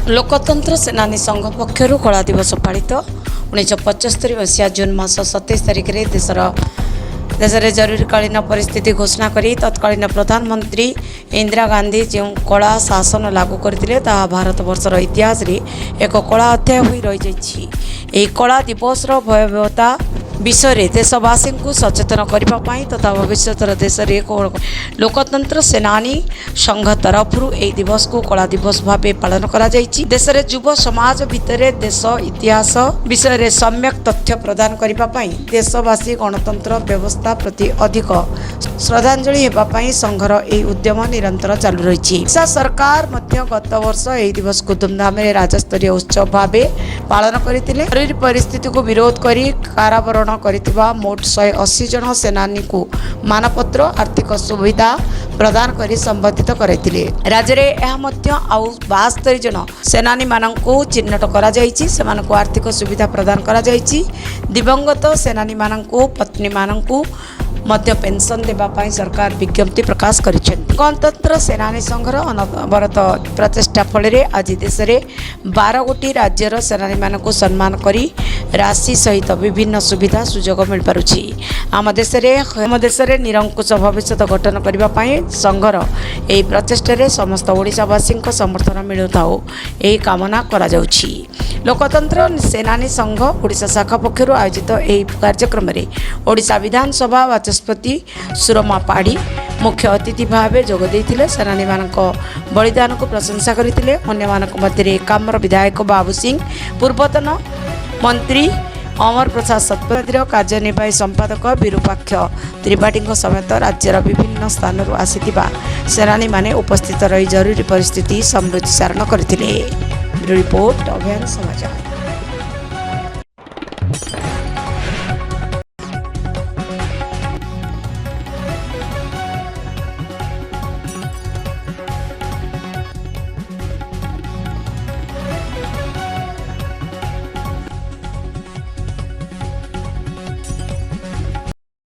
लोकतंत्र सेनानी संघ पक्षर कला दिवस पालित 1975 मसीहा जून मास 27 तारिख में देश में जरूरीकालीन परिस्थिति घोषणा करी तत्कालीन प्रधानमंत्री इंदिरा गांधी जो कला शासन लागू करते भारत वर्षर इतिहास रे एक कला अध्याय हो रही कला दिवस भयावहता विषय देशवासी को सचेतन करने तथा भविष्य देश में एक लोकतंत्र सेनानी संघ तरफ यह दिवस को कला दिवस भाव पालन कर देश में युव समाज भितर देश इतिहास विषय में सम्यक तथ्य प्रदान करने देशवासी गणतंत्र व्यवस्था प्रति अधिक श्रद्धांजलि होगापी संघर यह उद्यम निरंतर चालू रही। सरकार गत वर्ष यह दिवस को धूमधाम राज्यस्तरीय उत्सव भाव पालन करते जरूरी परिस्थिति को विरोध कर कारावरण करिथिबा मोट 180 जन सेनानी को मानपत्र आर्थिक सुविधा प्रदान करी संबोधित करथिले। राज्य रे एहा मध्य आउ 72 जन सेनानी माननकु चिन्हट करा जायछि सेमानकु आर्थिक सुविधा प्रदान करा जायछि। दिवंगत सेनानी माननकु पत्नी माननकु मध्य पेंशन देबा पाई सरकार विज्ञप्ति प्रकाश करिसेंति। गणतंत्र सेनानी संघर अनवरत प्रचेष्टा फल आज देश में 12 गोटी राज्यर सेनानी मानकु सम्मान करी राशि सहित विभिन्न सुविधा सुजोग मिल पारुछि। आम देश में निरंकुश भविष्य गठन करने संघर यह प्रचेष्टा समस्त ओडिशावासी समर्थन मिलुथाउ यही कामना करा जाउछि। लोकतंत्र सेनानी संघ ओडिशा शाखा पक्षर आयोजित यह कार्यक्रम में ओडिशा विधानसभा बाचस्पति सुरमा पाढ़ी मुख्य अतिथि भाव जोगदे सेनानी मानक बलिदान को प्रशंसा करते। अन्य मध्य एकाम्र विधायक बाबू सिंह पूर्वतन मंत्री अमर प्रसाद शतपथी कार्यनिर्वाही संपादक विरूपाक्ष त्रिपाठी समेत राज्यर विभिन्न स्थान आसीथिबा सेनानी माने उपस्थित रही जरूरी परिस्थिति समृद्धि सारण करथिले। रिपोर्ट अभियान समाचार।